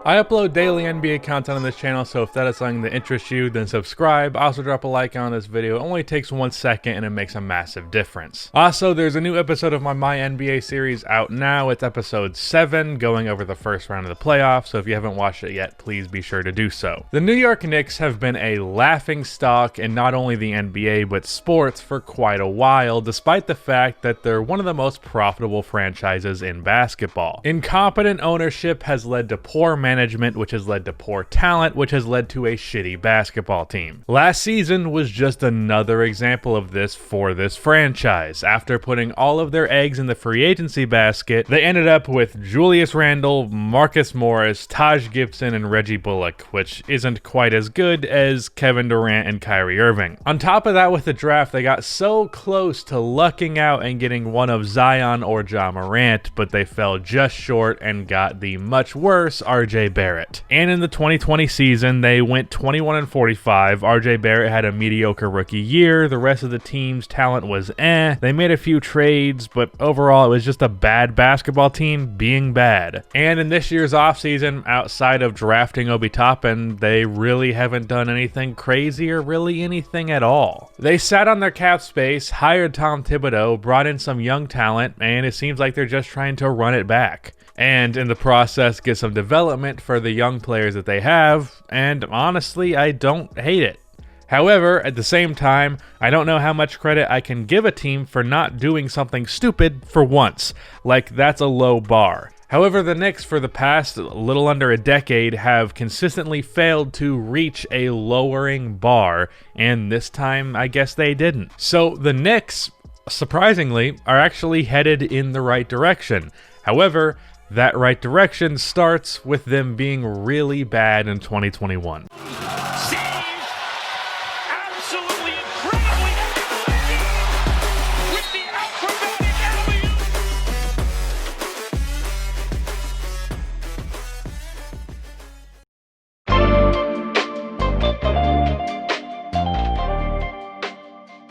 I upload daily NBA content on this channel, so if that is something that interests you, then subscribe. Also drop a like on this video. It only takes 1 second and it makes a massive difference. Also, there's a new episode of my NBA series out now. It's episode 7, going over the first round of the playoffs, so if you haven't watched it yet, please be sure to do so. The New York Knicks have been a laughingstock in not only the NBA, but sports for quite a while, despite the fact that they're one of the most profitable franchises in basketball. Incompetent ownership has led to poor management, which has led to poor talent, which has led to a shitty basketball team. Last season was just another example of this for this franchise. After putting all of their eggs in the free agency basket, they ended up with Julius Randle, Marcus Morris, Taj Gibson, and Reggie Bullock, which isn't quite as good as Kevin Durant and Kyrie Irving. On top of that, with the draft, they got so close to lucking out and getting one of Zion or Ja Morant, but they fell just short and got the much worse RJ Barrett. And in the 2020 season, they went 21-45. RJ Barrett had a mediocre rookie year. The rest of the team's talent was They made a few trades, but overall it was just a bad basketball team being bad. And in this year's offseason, outside of drafting Obi Toppin, they really haven't done anything crazy or really anything at all. They sat on their cap space, hired Tom Thibodeau, brought in some young talent, and it seems like they're just trying to run it back. And in the process, get some development for the young players that they have, and honestly, I don't hate it. However, at the same time, I don't know how much credit I can give a team for not doing something stupid for once. Like, that's a low bar. However, the Knicks for the past little under a decade have consistently failed to reach a lowering bar, and this time I guess they didn't. So the Knicks, surprisingly, are actually headed in the right direction. However, that right direction starts with them being really bad in 2021.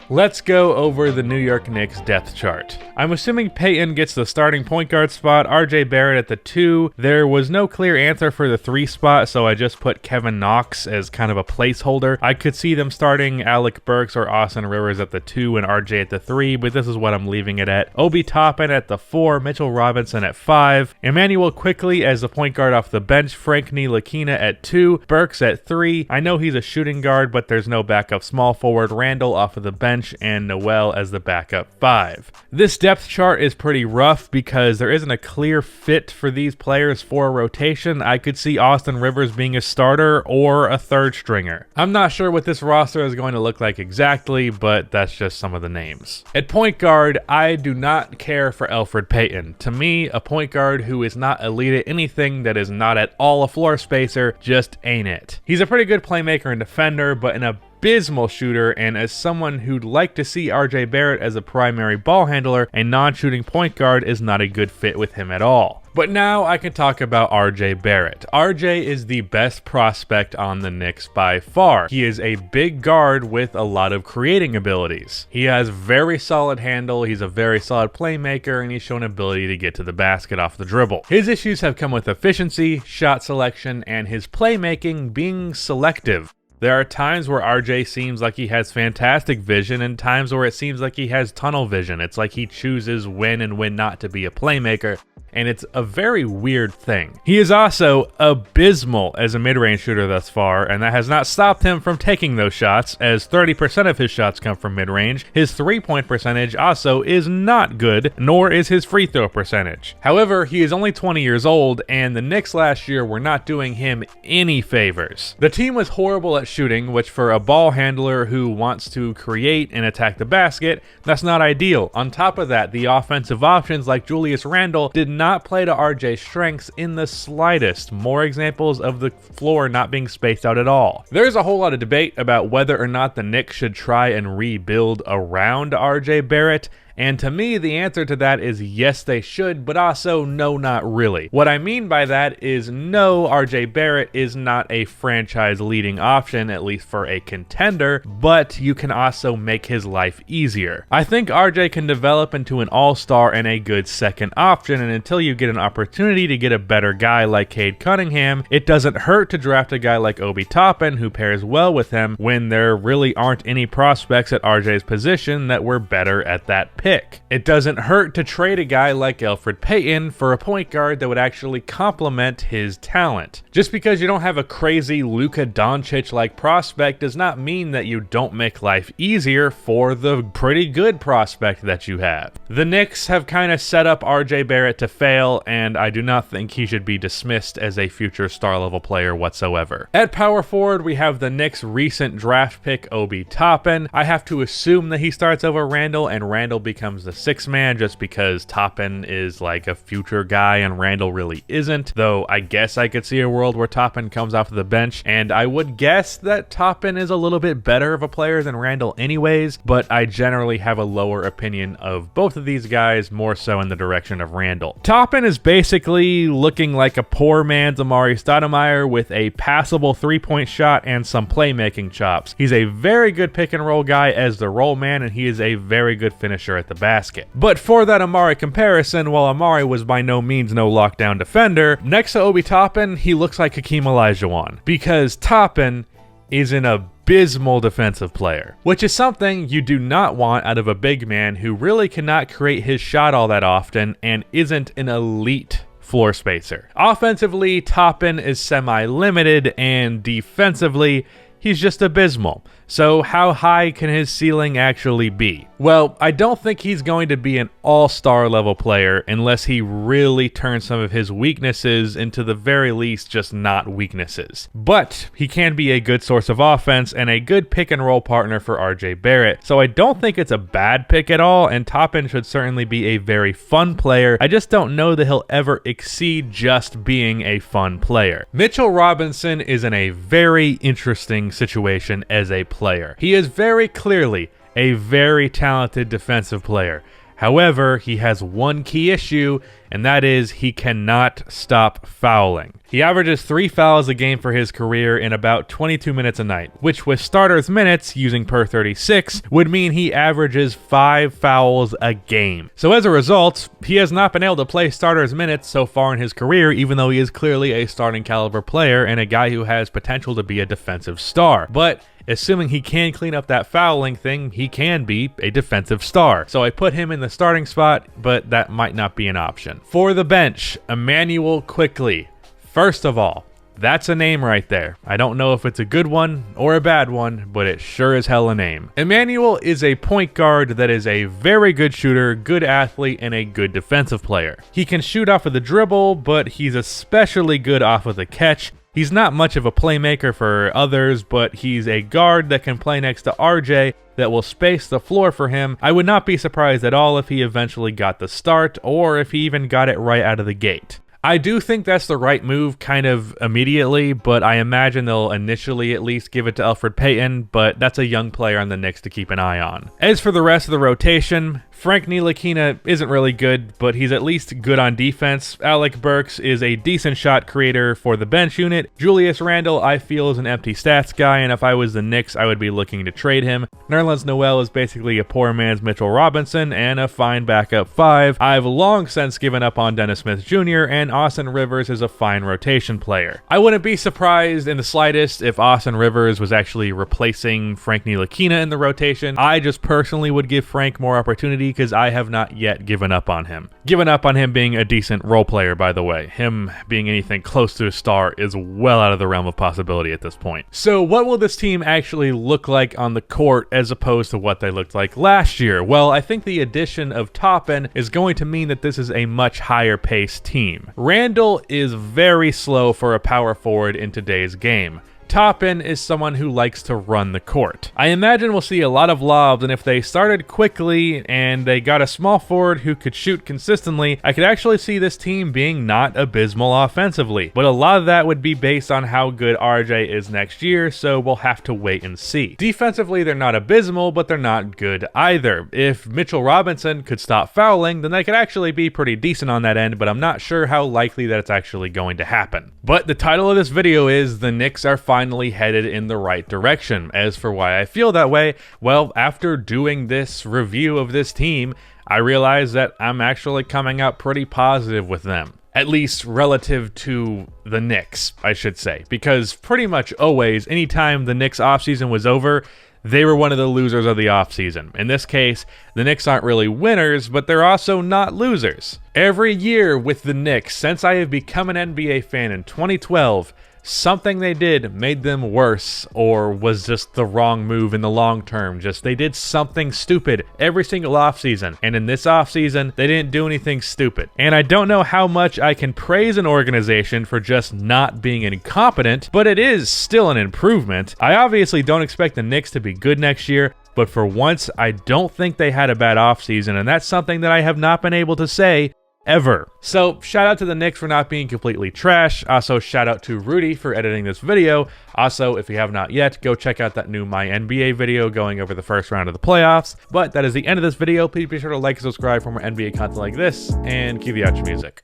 Let's go over the New York Knicks depth chart. I'm assuming Payton gets the starting point guard spot, RJ Barrett at the 2. There was no clear answer for the 3 spot, so I just put Kevin Knox as kind of a placeholder. I could see them starting Alec Burks or Austin Rivers at the 2 and RJ at the 3, but this is what I'm leaving it at. Obi Toppin at the 4, Mitchell Robinson at 5, Emmanuel Quickley as the point guard off the bench, Frank Ntilikina at 2, Burks at 3. I know he's a shooting guard, but there's no backup small forward. Randle off of the bench, and Noel as the backup 5. This depth chart is pretty rough because there isn't a clear fit for these players for a rotation. I could see Austin Rivers being a starter or a third stringer. I'm not sure what this roster is going to look like exactly, but that's just some of the names. At point guard, I do not care for Elfrid Payton. To me, a point guard who is not elite at anything that is not at all a floor spacer just ain't it. He's a pretty good playmaker and defender, but an abysmal shooter, and as someone who'd like to see RJ Barrett as a primary ball handler, a non-shooting point guard is not a good fit with him at all. But now I can talk about RJ Barrett. RJ is the best prospect on the Knicks by far. He is a big guard with a lot of creating abilities. He has very solid handle, he's a very solid playmaker, and he's shown ability to get to the basket off the dribble. His issues have come with efficiency, shot selection, and his playmaking being selective. There are times where RJ seems like he has fantastic vision and times where it seems like he has tunnel vision. It's like he chooses when and when not to be a playmaker, and it's a very weird thing. He is also abysmal as a mid-range shooter thus far, and that has not stopped him from taking those shots, as 30% of his shots come from mid-range. His three-point percentage also is not good, nor is his free throw percentage. However, he is only 20 years old, and the Knicks last year were not doing him any favors. The team was horrible at shooting, which for a ball handler who wants to create and attack the basket, that's not ideal. On top of that, the offensive options like Julius Randle did not play to RJ's strengths in the slightest. More examples of the floor not being spaced out at all. There's a whole lot of debate about whether or not the Knicks should try and rebuild around RJ Barrett, And to me, the answer to that is yes, they should, but also no, not really. What I mean by that is no, RJ Barrett is not a franchise leading option, at least for a contender, but you can also make his life easier. I think RJ can develop into an all-star and a good second option, and until you get an opportunity to get a better guy like Cade Cunningham, it doesn't hurt to draft a guy like Obi Toppin who pairs well with him when there really aren't any prospects at RJ's position that were better at that pick. It doesn't hurt to trade a guy like Elfrid Payton for a point guard that would actually complement his talent. Just because you don't have a crazy Luka Doncic-like prospect does not mean that you don't make life easier for the pretty good prospect that you have. The Knicks have kind of set up RJ Barrett to fail, and I do not think he should be dismissed as a future star-level player whatsoever. At power forward, we have the Knicks' recent draft pick, Obi Toppin. I have to assume that he starts over Randle, and Randle becomes the sixth man just because Toppin is like a future guy and Randle really isn't, though I guess I could see a world where Toppin comes off the bench, and I would guess that Toppin is a little bit better of a player than Randle anyways, but I generally have a lower opinion of both of these guys, more so in the direction of Randle. Toppin is basically looking like a poor man's Amari Stoudemire with a passable three-point shot and some playmaking chops. He's a very good pick-and-roll guy as the roll man, and he is a very good finisher at the basket. But for that Amari comparison, while Amari was by no means no lockdown defender, next to Obi Toppin, he looks like Hakeem Olajuwon, because Toppin is an abysmal defensive player, which is something you do not want out of a big man who really cannot create his shot all that often and isn't an elite floor spacer. Offensively, Toppin is semi-limited, and defensively, he's just abysmal. So how high can his ceiling actually be? Well, I don't think he's going to be an all-star level player unless he really turns some of his weaknesses into the very least just not weaknesses. But he can be a good source of offense and a good pick and roll partner for RJ Barrett. So I don't think it's a bad pick at all, and Toppin should certainly be a very fun player. I just don't know that he'll ever exceed just being a fun player. Mitchell Robinson is in a very interesting situation as a player. He is very clearly a very talented defensive player. However, he has one key issue, and that is he cannot stop fouling. He averages 3 fouls a game for his career in about 22 minutes a night, which with starters minutes, using per 36, would mean he averages 5 fouls a game. So as a result, he has not been able to play starters minutes so far in his career, even though he is clearly a starting caliber player and a guy who has potential to be a defensive star. But assuming he can clean up that fouling thing, he can be a defensive star. So I put him in the starting spot, but that might not be an option. For the bench, Immanuel Quickley. First of all, that's a name right there. I don't know if it's a good one or a bad one, but it sure is hell a name. Immanuel is a point guard that is a very good shooter, good athlete, and a good defensive player. He can shoot off of the dribble, but he's especially good off of the catch. He's not much of a playmaker for others, but he's a guard that can play next to RJ that will space the floor for him. I would not be surprised at all if he eventually got the start, or if he even got it right out of the gate. I do think that's the right move kind of immediately, but I imagine they'll initially at least give it to Elfrid Payton, but that's a young player on the Knicks to keep an eye on. As for the rest of the rotation, Frank Ntilikina isn't really good, but he's at least good on defense. Alec Burks is a decent shot creator for the bench unit. Julius Randle, I feel, is an empty stats guy, and if I was the Knicks, I would be looking to trade him. Nerlens Noel is basically a poor man's Mitchell Robinson and a fine backup 5. I've long since given up on Dennis Smith Jr., and Austin Rivers is a fine rotation player. I wouldn't be surprised in the slightest if Austin Rivers was actually replacing Frank Ntilikina in the rotation. I just personally would give Frank more opportunity because I have not yet given up on him. Given up on him being a decent role player, by the way. Him being anything close to a star is well out of the realm of possibility at this point. So what will this team actually look like on the court as opposed to what they looked like last year? Well, I think the addition of Toppin is going to mean that this is a much higher paced team. Randle is very slow for a power forward in today's game. Toppin is someone who likes to run the court. I imagine we'll see a lot of lobs, and if they started quickly and they got a small forward who could shoot consistently, I could actually see this team being not abysmal offensively. But a lot of that would be based on how good RJ is next year, so we'll have to wait and see. Defensively, they're not abysmal, but they're not good either. If Mitchell Robinson could stop fouling, then they could actually be pretty decent on that end, but I'm not sure how likely that it's actually going to happen. But the title of this video is The Knicks Are Finally Headed in the Right Direction. As for why I feel that way, well, after doing this review of this team, I realized that I'm actually coming out pretty positive with them. At least relative to the Knicks, I should say. Because pretty much always, anytime the Knicks offseason was over, they were one of the losers of the offseason. In this case, the Knicks aren't really winners, but they're also not losers. Every year with the Knicks, since I have become an NBA fan in 2012, something they did made them worse, or was just the wrong move in the long term. Just they did something stupid every single offseason, and in this offseason, they didn't do anything stupid. And I don't know how much I can praise an organization for just not being incompetent, but it is still an improvement. I obviously don't expect the Knicks to be good next year, but for once, I don't think they had a bad offseason, and that's something that I have not been able to say ever. So shout out to the Knicks for not being completely trash. Also shout out to Rudy for editing this video. Also, if you have not yet, go check out that new My NBA video going over the first round of the playoffs. But that is the end of this video. Please be sure to like and subscribe for more NBA content like this, and cue the outro music.